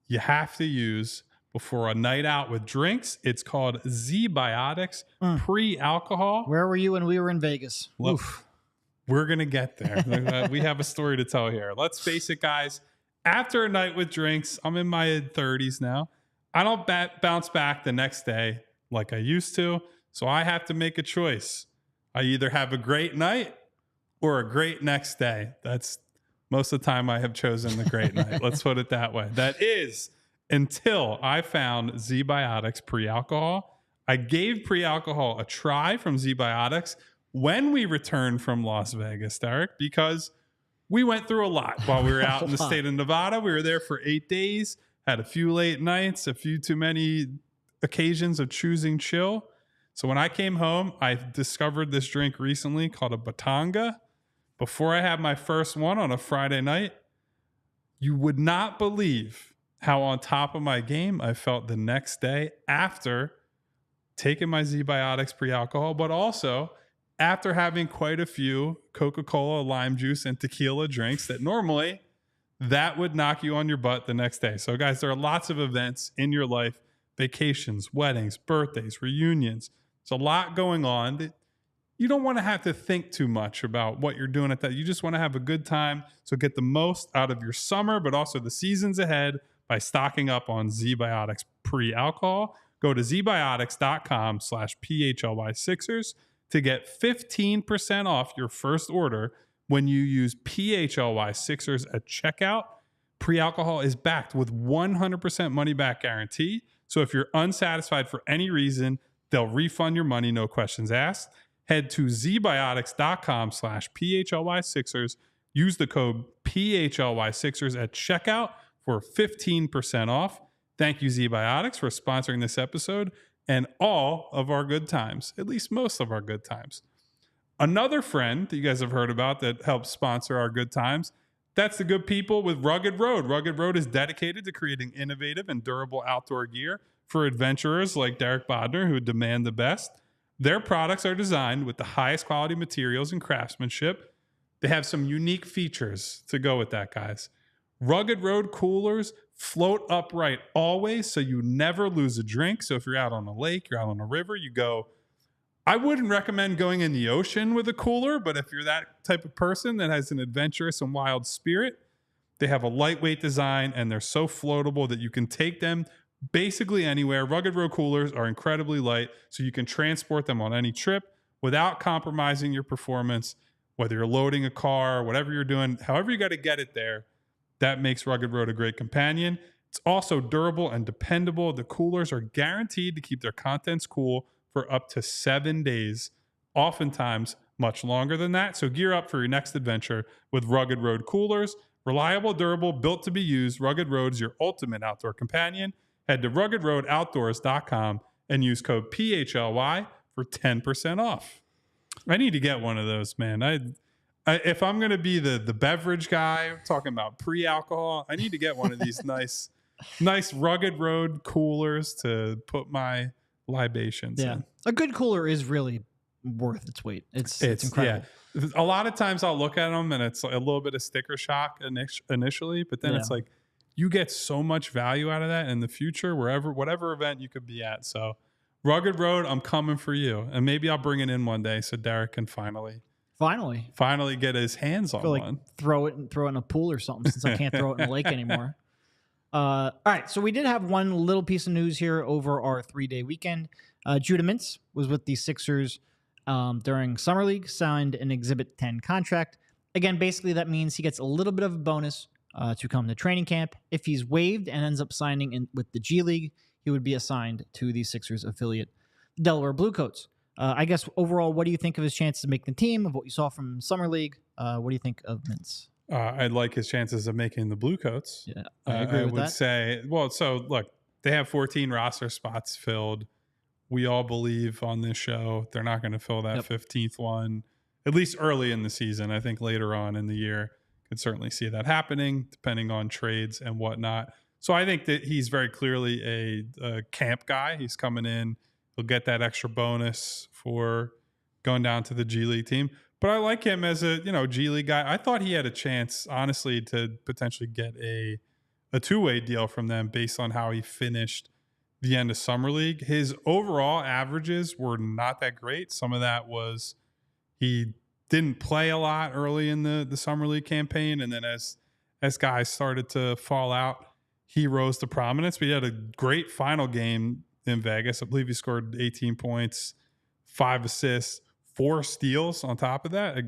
you have to use before a night out with drinks. It's called Z-Biotics Pre-Alcohol. Where were you when we were in Vegas? Oof. We're going to get there. We have a story to tell here. Let's face it, guys. After a night with drinks, I'm in my 30s now. I don't bounce back the next day like I used to. So I have to make a choice. I either have a great night or a great next day. That's most of the time I have chosen the great night. Let's put it that way. That is until I found Z-Biotics Pre-Alcohol. I gave pre-alcohol a try from Z-Biotics when we returned from Las Vegas, Derek, because we went through a lot while we were out in the state of Nevada. We were there for 8 days, had a few late nights, a few too many occasions of choosing chill. So when I came home, I discovered this drink recently called a Batanga. Before I had my first one on a Friday night, you would not believe how on top of my game I felt the next day after taking my Z-Biotics pre-alcohol, but also after having quite a few Coca-Cola, lime juice, and tequila drinks that normally that would knock you on your butt the next day. So guys, there are lots of events in your life, vacations, weddings, birthdays, reunions. There's a lot going on that you don't want to have to think too much about what you're doing at that. You just want to have a good time. So get the most out of your summer, but also the seasons ahead by stocking up on Z-Biotics pre-alcohol. Go to zbiotics.com/PHLY Sixers to get 15% off your first order when you use PHLY Sixers at checkout. Pre-alcohol is backed with 100% money back guarantee. So if you're unsatisfied for any reason, they'll refund your money, no questions asked. Head to zbiotics.com/PHLY Sixers. Use the code PHLY Sixers at checkout for 15% off. Thank you, Z-Biotics, for sponsoring this episode and all of our good times, at least most of our good times. Another friend that you guys have heard about that helps sponsor our good times, that's the good people with Rugged Road. Rugged Road is dedicated to creating innovative and durable outdoor gear for adventurers like Derek Bodner who demand the best. Their products are designed with the highest quality materials and craftsmanship. They have some unique features to go with that, guys. Rugged Road coolers float upright always, so you never lose a drink. So if you're out on a lake, you're out on a river, you go. I wouldn't recommend going in the ocean with a cooler, but if you're that type of person that has an adventurous and wild spirit, they have a lightweight design and they're so floatable that you can take them basically anywhere. Rugged Road coolers are incredibly light, so you can transport them on any trip without compromising your performance, whether you're loading a car, whatever you're doing, however you got to get it there. That makes Rugged Road a great companion. It's also durable and dependable. The coolers are guaranteed to keep their contents cool for up to 7 days, oftentimes much longer than that. So gear up for your next adventure with Rugged Road coolers. Reliable, durable, built to be used. Rugged Road is your ultimate outdoor companion. Head to ruggedroadoutdoors.com and use code PHLY for 10% off. I need to get one of those, man. If I'm going to be the beverage guy talking about pre-alcohol, I need to get one of these nice Rugged Road coolers to put my libations in. A good cooler is really worth its weight. It's incredible. Yeah. A lot of times I'll look at them and it's like a little bit of sticker shock initially, but then it's like you get so much value out of that in the future, whatever event you could be at. So Rugged Road, I'm coming for you. And maybe I'll bring it in one day so Derek can finally get his hands on one. Throw it in a pool or something, since I can't throw it in a lake anymore. All right, so we did have one little piece of news here over our 3-day weekend. Judah Mintz was with the Sixers during Summer League, signed an Exhibit 10 contract. Again, basically that means he gets a little bit of a bonus to come to training camp. If he's waived and ends up signing with the G League, he would be assigned to the Sixers affiliate, Delaware Bluecoats. I guess overall, what do you think of his chances of making the team, of what you saw from Summer League? What do you think of Mintz? I like his chances of making the Bluecoats. Yeah, I agree with that. I would say, so look, they have 14 roster spots filled. We all believe on this show they're not going to fill that 15th one, at least early in the season. I think later on in the year, could certainly see that happening, depending on trades and whatnot. So I think that he's very clearly a camp guy. He's coming in. He'll get that extra bonus for going down to the G League team. But I like him as a G League guy. I thought he had a chance, honestly, to potentially get a two-way deal from them based on how he finished the end of Summer League. His overall averages were not that great. Some of that was he didn't play a lot early in the Summer League campaign, and then as guys started to fall out, he rose to prominence. But he had a great final game in Vegas. I believe he scored 18 points, 5 assists, 4 steals on top of that.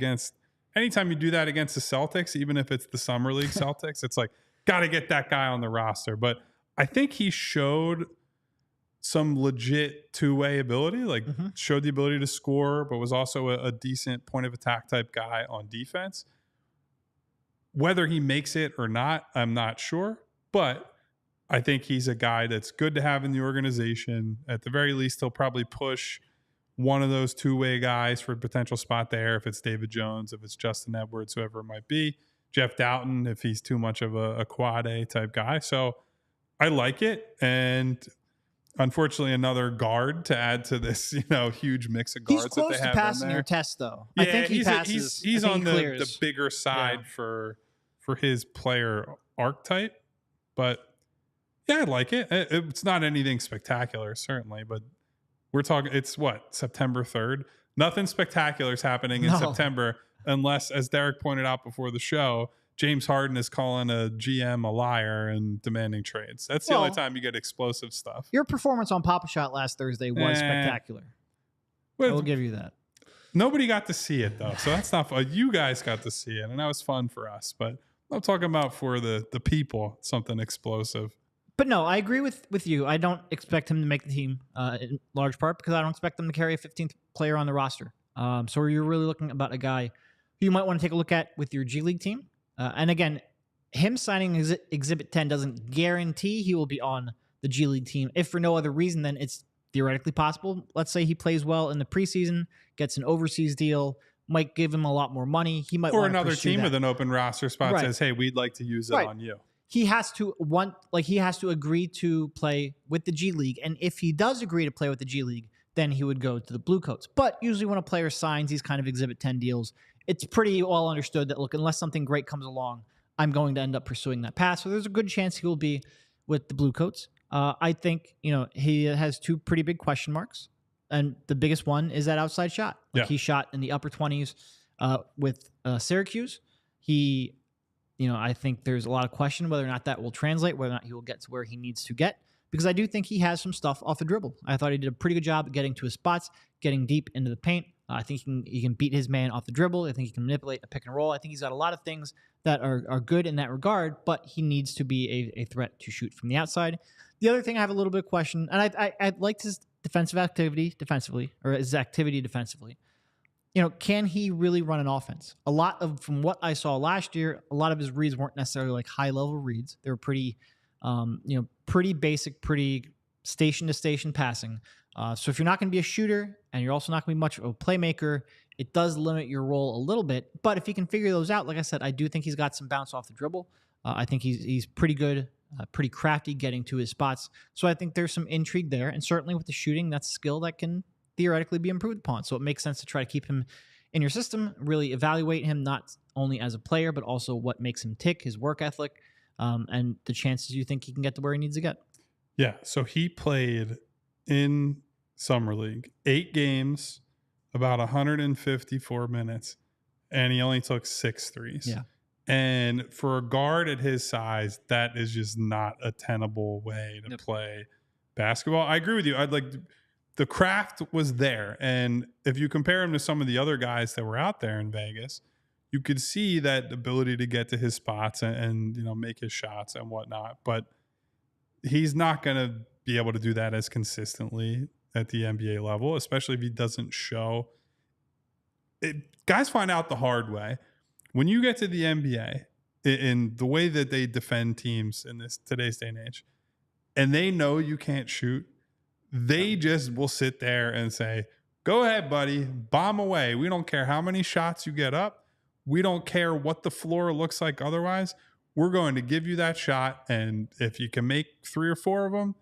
Anytime you do that against the Celtics, even if it's the Summer League Celtics, it's like, got to get that guy on the roster. But I think he showed some legit two-way ability, like Mm-hmm. showed the ability to score, but was also a decent point of attack type guy on defense. Whether he makes it or not, I'm not sure, but I think he's a guy that's good to have in the organization. At the very least, he'll probably push one of those two-way guys for a potential spot there. If it's David Jones, if it's Justin Edwards, whoever it might be, Jeff Doughton, if he's too much of a quad A type guy. So I like it. And unfortunately, another guard to add to this, huge mix of guards He's close that they to have passing in there. your test, though. Yeah, I think he passes. He's I think on he the clears. bigger side for his player archetype. But yeah, I like it. It's not anything spectacular, certainly, but we're talking, it's what, September 3rd? Nothing spectacular is happening in September unless, as Derek pointed out before the show, James Harden is calling a GM a liar and demanding trades. That's the only time you get explosive stuff. Your performance on Papa Shot last Thursday was spectacular. I will give you that. Nobody got to see it, though, so that's not fun. You guys got to see it, and that was fun for us. But I'm talking about for the people, something explosive. But no, I agree with you. I don't expect him to make the team in large part because I don't expect him to carry a 15th player on the roster. So you're really looking about a guy who you might want to take a look at with your G League team. And again, him signing Exhibit 10 doesn't guarantee he will be on the G League team. If for no other reason, then it's theoretically possible. Let's say he plays well in the preseason, gets an overseas deal, might give him a lot more money. He might, or another team with an open roster spot says, "Hey, we'd like to use it on you." He has to agree to play with the G League, and if he does agree to play with the G League, then he would go to the Blue Coats. But usually, when a player signs these kind of Exhibit 10 deals, it's pretty well understood that, look, unless something great comes along, I'm going to end up pursuing that path. So there's a good chance he will be with the Blue Coats. I think he has two pretty big question marks, and the biggest one is that outside shot. He shot in the upper 20s with Syracuse. I think there's a lot of question whether or not that will translate, whether or not he will get to where he needs to get, because I do think he has some stuff off the dribble. I thought he did a pretty good job at getting to his spots, getting deep into the paint. I think he can beat his man off the dribble. I think he can manipulate a pick and roll. I think he's got a lot of things that are good in that regard, but he needs to be a threat to shoot from the outside. The other thing I have a little bit of question, and I liked his defensive activity defensively. Can he really run an offense? From what I saw last year, a lot of his reads weren't necessarily like high level reads. They were pretty basic, pretty station to station passing. So if you're not going to be a shooter and you're also not going to be much of a playmaker, it does limit your role a little bit. But if he can figure those out, like I said, I do think he's got some bounce off the dribble. I think he's pretty good, pretty crafty getting to his spots. So I think there's some intrigue there. And certainly with the shooting, that's a skill that can theoretically be improved upon. So it makes sense to try to keep him in your system, really evaluate him not only as a player, but also what makes him tick, his work ethic, and the chances you think he can get to where he needs to get. Yeah, so he played in Summer League 8 games, about 154 minutes, and he only took 6 threes. Yeah. And for a guard at his size, that is just not a tenable way to play basketball. I agree with you. The craft was there. And if you compare him to some of the other guys that were out there in Vegas, you could see that ability to get to his spots and make his shots and whatnot. But he's not going to be able to do that as consistently at the NBA level, especially if he doesn't show it. Guys find out the hard way. When you get to the NBA, in the way that they defend teams in today's day and age, and they know you can't shoot, they just will sit there and say, "Go ahead, buddy, bomb away. We don't care how many shots you get up. We don't care what the floor looks like otherwise. We're going to give you that shot, and if you can make 3 or 4 of them,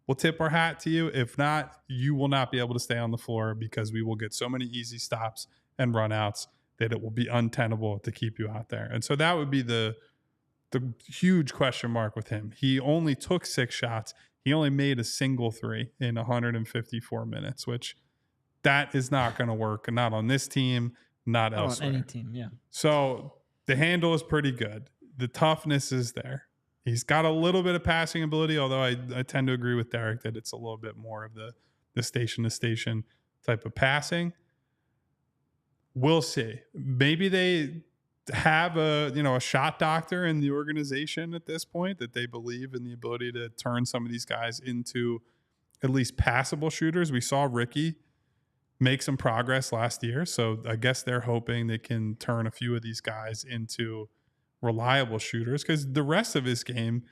we'll tip our hat to you. If not, you will not be able to stay on the floor because we will get so many easy stops and runouts that it will be untenable to keep you out there." And so that would be the huge question mark with him. He only took 6 shots. He only made a single 3 in 154 minutes, which that is not going to work. Not on this team, not elsewhere. On any team, yeah. So the handle is pretty good. The toughness is there. He's got a little bit of passing ability, although I tend to agree with Derek that it's a little bit more of the station-to-station type of passing. We'll see. Maybe they have a shot doctor in the organization at this point that they believe in the ability to turn some of these guys into at least passable shooters. We saw Ricky make some progress last year. So I guess they're hoping they can turn a few of these guys into reliable shooters, because the rest of his game,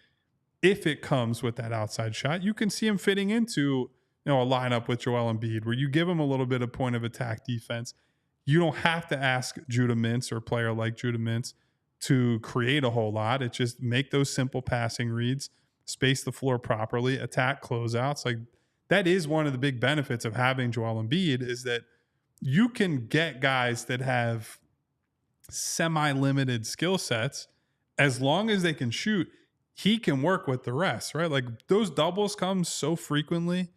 if it comes with that outside shot, you can see him fitting into a lineup with Joel Embiid where you give him a little bit of point of attack defense. You don't have to ask Judah Mintz or a player like Judah Mintz to create a whole lot. It just make those simple passing reads, space the floor properly, attack closeouts. Like, that is one of the big benefits of having Joel Embiid, is that you can get guys that have semi-limited skill sets. As long as they can shoot, he can work with the rest, right? Like, those doubles come so frequently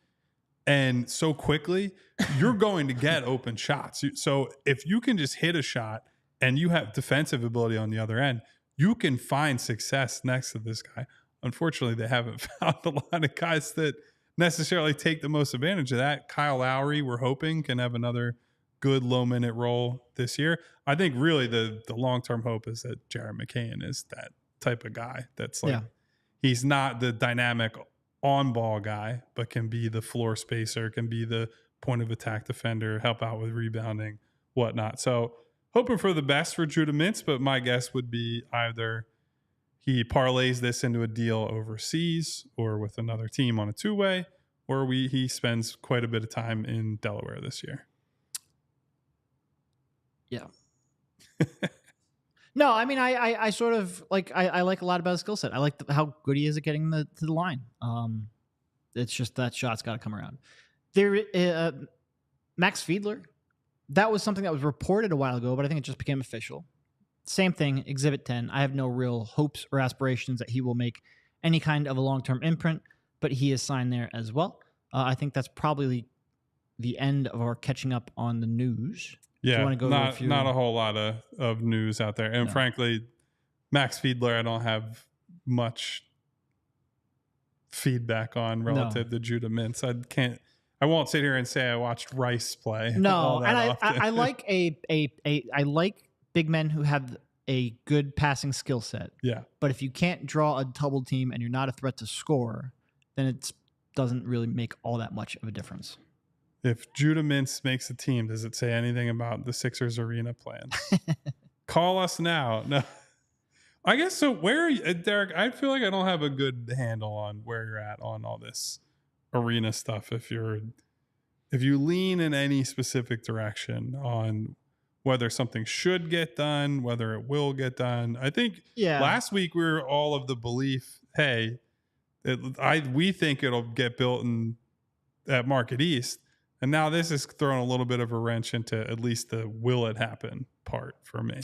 and so quickly, you're going to get open shots. So if you can just hit a shot and you have defensive ability on the other end, you can find success next to this guy. Unfortunately, they haven't found a lot of guys that necessarily take the most advantage of that. Kyle Lowry, we're hoping, can have another good low-minute role this year. I think really the long-term hope is that Jared McCain is that type of guy that's like, he's not the dynamic on-ball guy, but can be the floor spacer, can be the point of attack defender, help out with rebounding, whatnot. So hoping for the best for Judah Mintz, but my guess would be either he parlays this into a deal overseas or with another team on a two-way, or he spends quite a bit of time in Delaware this year. Yeah. No, I mean, I sort of like, I like a lot about his skill set. I like how good he is at getting to the line. It's just that shot's got to come around. Max Fiedler, that was something that was reported a while ago, but I think it just became official. Same thing, Exhibit 10. I have no real hopes or aspirations that he will make any kind of a long-term imprint, but he is signed there as well. I think that's probably the end of our catching up on the news. Yeah, not a whole lot of news out there. And frankly, Max Fiedler, I don't have much feedback on relative to Judah Mintz. I won't sit here and say I watched Rice play. No, and I like I like big men who have a good passing skill set. Yeah. But if you can't draw a double team and you're not a threat to score, then it doesn't really make all that much of a difference. If Judah Mintz makes a team, does it say anything about the Sixers arena plans? Call us now. No, I guess so. Where are you, Derek? I feel like I don't have a good handle on where you're at on all this arena stuff. If you lean in any specific direction on whether something should get done, whether it will get done. I think last week we were all of the belief, hey, we think it'll get built at Market East. And now this is throwing a little bit of a wrench into at least the will it happen part for me.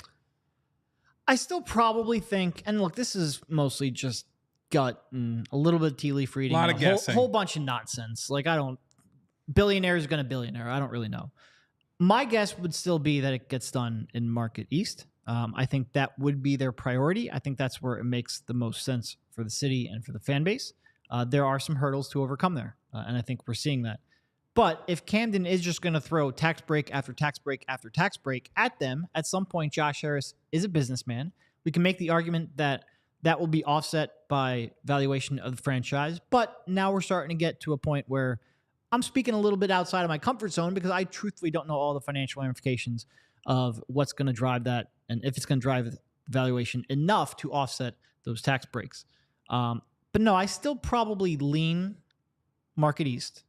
I still probably think, and look, this is mostly just gut and a little bit of tea leaf reading. A lot of guessing. Whole bunch of nonsense. Like, billionaire is going to billionaire. I don't really know. My guess would still be that it gets done in Market East. I think that would be their priority. I think that's where it makes the most sense for the city and for the fan base. There are some hurdles to overcome there, and I think we're seeing that. But if Camden is just going to throw tax break after tax break after tax break at them, at some point Josh Harris is a businessman. We can make the argument that will be offset by valuation of the franchise. But now we're starting to get to a point where I'm speaking a little bit outside of my comfort zone because I truthfully don't know all the financial ramifications of what's going to drive that and if it's going to drive valuation enough to offset those tax breaks. But no, I still probably lean Market East.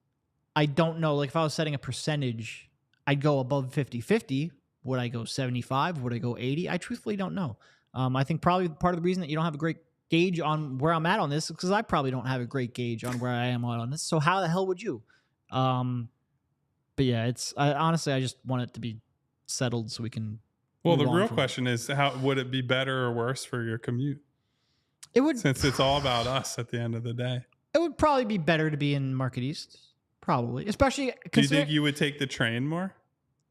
I don't know. Like, if I was setting a percentage, I'd go above 50-50. Would I go 75? Would I go 80? I truthfully don't know. I think probably part of the reason that you don't have a great gauge on where I'm at on this is because I probably don't have a great gauge on where I am on this. So how the hell would you? But yeah, honestly, I just want it to be settled so we can. Well, the real question is, how would it be better or worse for your commute? It would, since it's all about us at the end of the day. It would probably be better to be in Market East. Probably, especially. Do you think you would take the train more?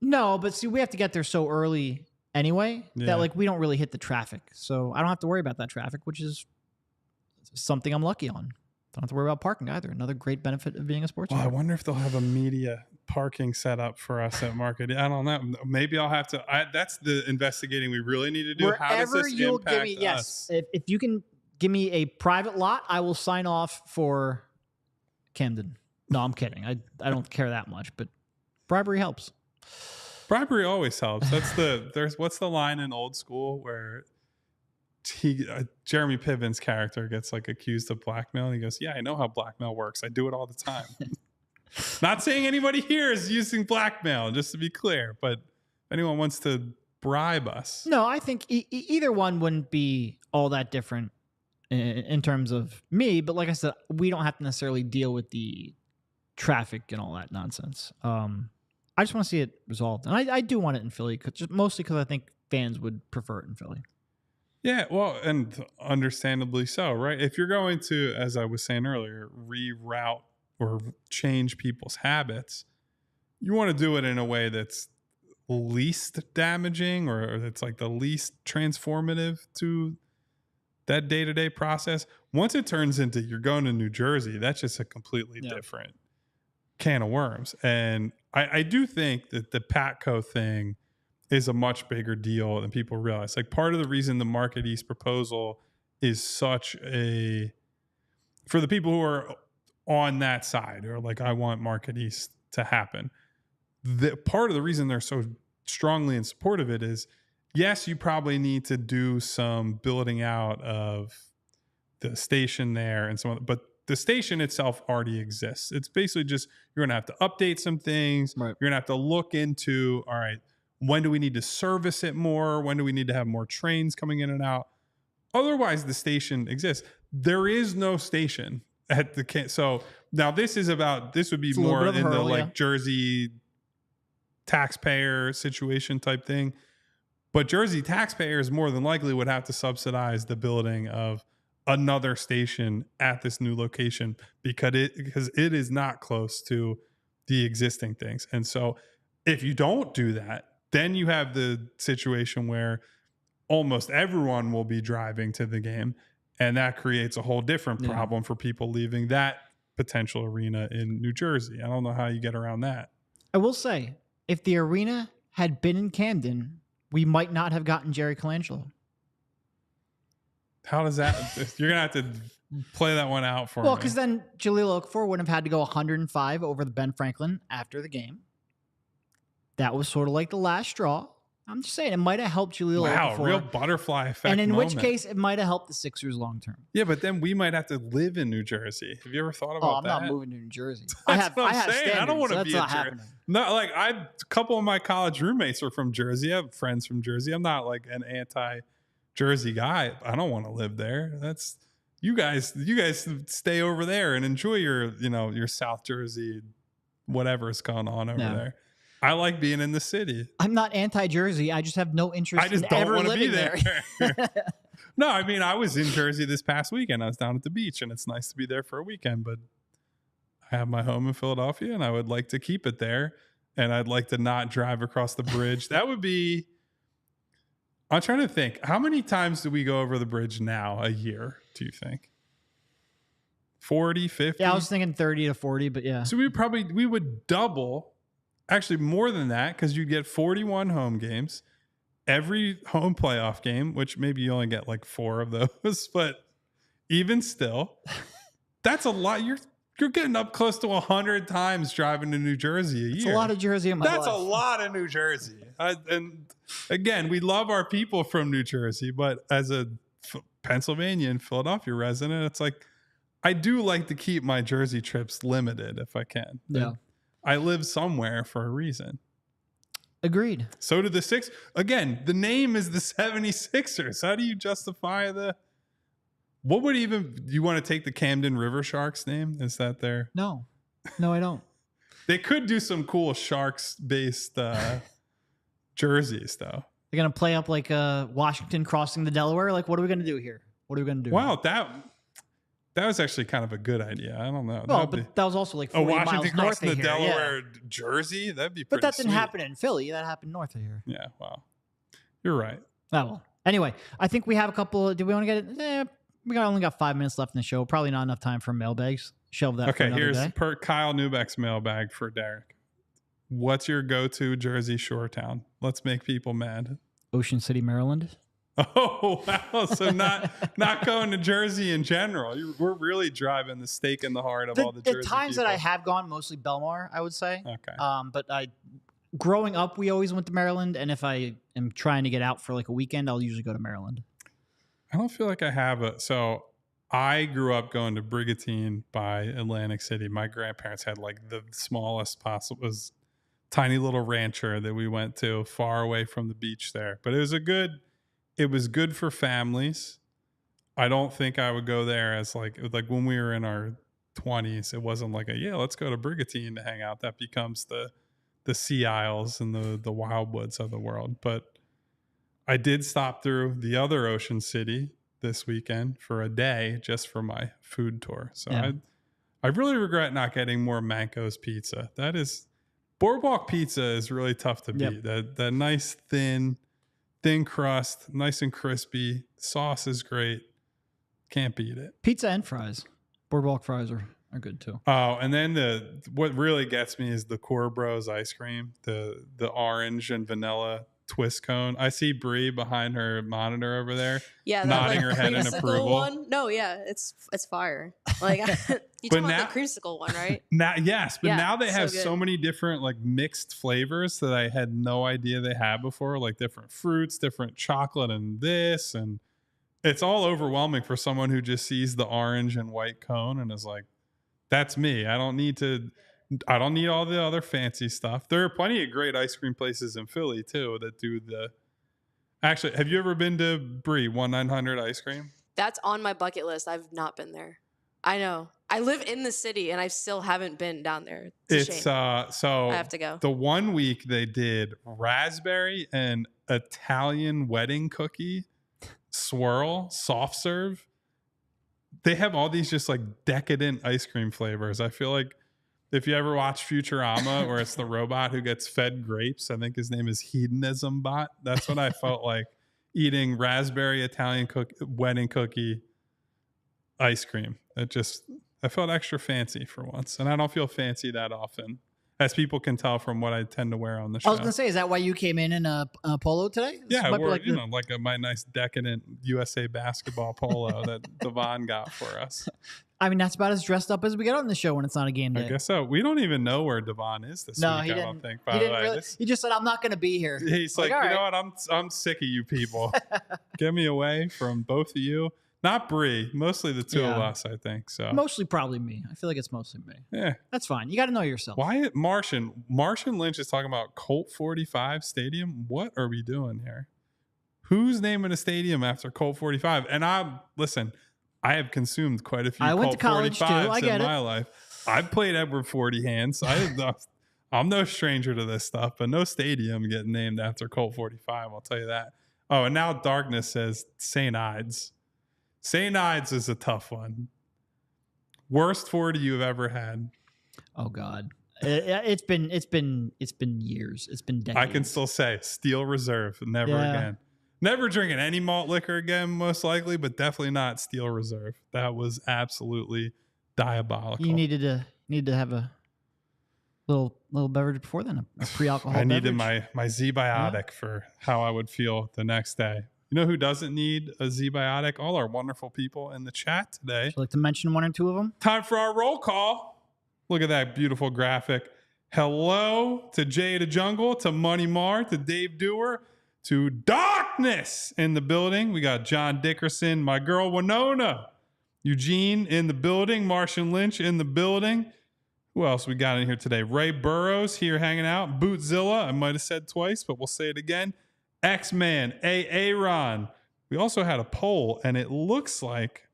No, but see, we have to get there so early anyway that we don't really hit the traffic, so I don't have to worry about that traffic, which is something I'm lucky on. Don't have to worry about parking either. Another great benefit of being a sports. I wonder if they'll have a media parking set up for us at Market. I don't know. Maybe I'll have to. That's the investigating we really need to do. Wherever how does this you'll impact give me, yes, us? If you can give me a private lot, I will sign off for Camden. No, I'm kidding. I don't care that much, but bribery helps. Bribery always helps. What's the line in Old School where Jeremy Piven's character gets like accused of blackmail and he goes, yeah, I know how blackmail works. I do it all the time. Not saying anybody here is using blackmail, just to be clear, but if anyone wants to bribe us. No, I think either one wouldn't be all that different in terms of me, but like I said, we don't have to necessarily deal with the traffic and all that nonsense. I just want to see it resolved, and I do want it in Philly, mostly because I think fans would prefer it in Philly. Yeah, well, and understandably so, right? If you're going to, as I was saying earlier, reroute or change people's habits, you want to do it in a way that's least damaging or that's like the least transformative to that day-to-day process. Once it turns into you're going to New Jersey, that's just a completely different can of worms. And I do think that the Patco thing is a much bigger deal than people realize. Like, part of the reason the Market East proposal is such a, for the people who are on that side or like, I want Market East to happen, the part of the reason they're so strongly in support of it is, yes, you probably need to do some building out of the station there and so on, but the station itself already exists. It's basically just, you're going to have to update some things. Right. You're going to have to look into, all right, when do we need to service it more? When do we need to have more trains coming in and out? Otherwise, the station exists. There is no station at the, so now this would be more in the like Jersey taxpayer situation type thing. But Jersey taxpayers more than likely would have to subsidize the building of another station at this new location because it is not close to the existing things. And so if you don't do that, then you have the situation where almost everyone will be driving to the game, and that creates a whole different problem for people leaving that potential arena in New Jersey. I don't know how you get around that. I will say, if the arena had been in Camden, we might not have gotten Jerry Colangelo. How does that? You're gonna have to play that one out for me. Well, because then Jahlil Okafor wouldn't have had to go 105 over the Ben Franklin after the game. That was sort of like the last straw. I'm just saying, it might have helped Jahlil Okafor. Wow, real butterfly effect. And in moment. which case, it might have helped the Sixers long term. Yeah, but then we might have to live in New Jersey. Have you ever thought about that? I'm not moving to New Jersey. That's what I'm saying. Standards, I don't want to be in Jersey. Happening. No, like a couple of my college roommates are from Jersey. I have friends from Jersey. I'm not like an anti-Jersey guy. I don't want to live there. That's you guys stay over there and enjoy your South Jersey, whatever's going on over there. I like being in the city. I'm not anti-Jersey. I just have no interest in ever living there. No, I mean, I was in Jersey this past weekend. I was down at the beach, and it's nice to be there for a weekend, but I have my home in Philadelphia, and I would like to keep it there, and I'd like to not drive across the bridge. That would be... I'm trying to think. How many times do we go over the bridge now a year, do you think? 40, 50? Yeah, I was thinking 30 to 40, but yeah. So we would double... Actually, more than that, because you get 41 home games, every home playoff game, which maybe you only get like 4 of those, but even still, that's a lot. You're getting up close to 100 times driving to New Jersey a year. That's a lot of Jersey in my life. That's a lot of New Jersey. And again, we love our people from New Jersey, but as a Pennsylvania and Philadelphia resident, it's like, I do like to keep my Jersey trips limited if I can. Yeah. I live somewhere for a reason. Agreed. So did the Six. Again, the name is the 76ers. How do you justify what would you want to take the Camden River Sharks name? Is that there? No, I don't. They could do some cool Sharks-based jerseys, though. They're going to play up like Washington crossing the Delaware? Like, what are we going to do here? What are we going to do? Wow, that was actually kind of a good idea. I don't know. Well, but that was also like 40 Washington miles north crossing of the here. Delaware jersey? That'd be pretty But that didn't sweet. happen in Philly. That happened north of here. Yeah, wow. You're right. Oh, well. Anyway, I think we have a couple. Do we want to get it? We only got 5 minutes left in the show. Probably not enough time for mailbags. Shelve that for another day. Here's Kyle Neubeck's mailbag for Derek. What's your go-to Jersey shore town? Let's make people mad. Ocean City, Maryland. Oh, wow. So not going to Jersey in general. We're really driving the stake in the heart of all the Jersey The times people. that I have gone, mostly Belmar, I would say. Okay. But growing up, we always went to Maryland. And if I am trying to get out for like a weekend, I'll usually go to Maryland. I don't feel like I have so I grew up going to Brigantine by Atlantic City. My grandparents had like the smallest possible, was tiny little rancher that we went to far away from the beach there. But it was good for families. I don't think I would go there as like when we were in our 20s. It wasn't like let's go to Brigantine to hang out. That becomes the Sea Isles and the wildwoods of the world. But I did stop through the other ocean city this weekend for a day just for my food tour. So yeah. I really regret not getting more Manco's pizza. That is, Boardwalk pizza is really tough to beat. That nice thin crust, nice and crispy. Sauce is great. Can't beat it. Pizza and fries. Boardwalk fries are good too. Oh, and then what really gets me is the Core Bros ice cream, the orange and vanilla twist cone. I see Bree behind her monitor over there, nodding her head in approval. One? No, it's fire. Like you talking about the creamsicle one, right? Now they have so many different like mixed flavors that I had no idea they had before, like different fruits, different chocolate, and this, and it's all overwhelming for someone who just sees the orange and white cone and is like, "That's me. I don't need all the other fancy stuff." There are plenty of great ice cream places in Philly too that do Actually, have you ever been to Brie 1-900 ice cream? That's on my bucket list. I've not been there. I know. I live in the city and I still haven't been down there. It's so I have to go. The 1 week they did raspberry and Italian wedding cookie swirl soft serve. They have all these just like decadent ice cream flavors. I feel like if you ever watch Futurama, where it's the robot who gets fed grapes, I think his name is Hedonism Bot. That's what I felt like eating raspberry Italian wedding cookie ice cream. I felt extra fancy for once, and I don't feel fancy that often, as people can tell from what I tend to wear on the show. I was gonna say, is that why you came in a polo today? Yeah, I wore my nice decadent USA basketball polo that Devon got for us. I mean, that's about as dressed up as we get on the show when it's not a game day. I guess so. We don't even know where Devon is this week. I don't think. By the way, he just said, "I'm not going to be here." He's like, you know what? I'm sick of you people. Get me away from both of you. Not Bree. Mostly the two of us, I think. So mostly probably me. I feel like it's mostly me. Yeah, that's fine. You got to know yourself. Why Martian Lynch is talking about Colt 45 Stadium? What are we doing here? Who's naming a stadium after Colt 45? And I have consumed quite a few Colt 45s in my life. I've played Edward 40 Hands. I'm no stranger to this stuff, but no stadium getting named after Colt 45. I'll tell you that. Oh, and now Darkness says St. Ides. St. Ides is a tough one. Worst 40 you've ever had? Oh God, it's been years. It's been decades. I can still say Steel Reserve. Never again. Never drinking any malt liquor again, most likely, but definitely not Steel Reserve. That was absolutely diabolical. You needed to have a little beverage before then, a pre-alcohol. I needed my Z-Biotic for how I would feel the next day. You know who doesn't need a Z-Biotic? All our wonderful people in the chat today. Would you like to mention one or two of them? Time for our roll call. Look at that beautiful graphic. Hello to Jay the Jungle, to Money Mar, to Dave Dewar, to Darkness in the building. We got John Dickerson, my girl Winona, Eugene in the building, Martian Lynch in the building. Who else we got in here today? Ray Burrows here hanging out. Bootzilla, I might have said twice, but we'll say it again. X-Man, Aaron. We also had a poll, and it looks like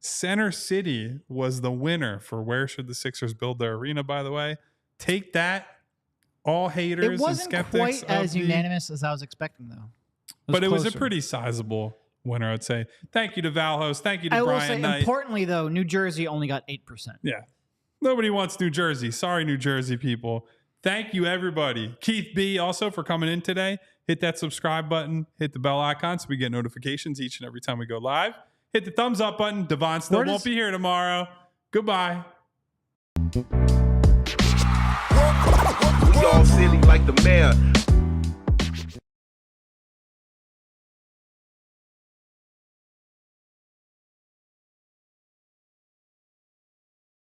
Center City was the winner for where should the Sixers build their arena, by the way. Take that, all haters and skeptics. It wasn't quite as unanimous as I was expecting, though. It was a pretty sizable winner, I'd say. Thank you to Valhost. Thank you to Brian Knight. I will say, importantly, though, New Jersey only got 8%. Yeah. Nobody wants New Jersey. Sorry, New Jersey people. Thank you, everybody. Keith B. also for coming in today. Hit that subscribe button. Hit the bell icon so we get notifications each and every time we go live. Hit the thumbs up button. Devon still won't be here tomorrow. Goodbye. We all silly like the mayor.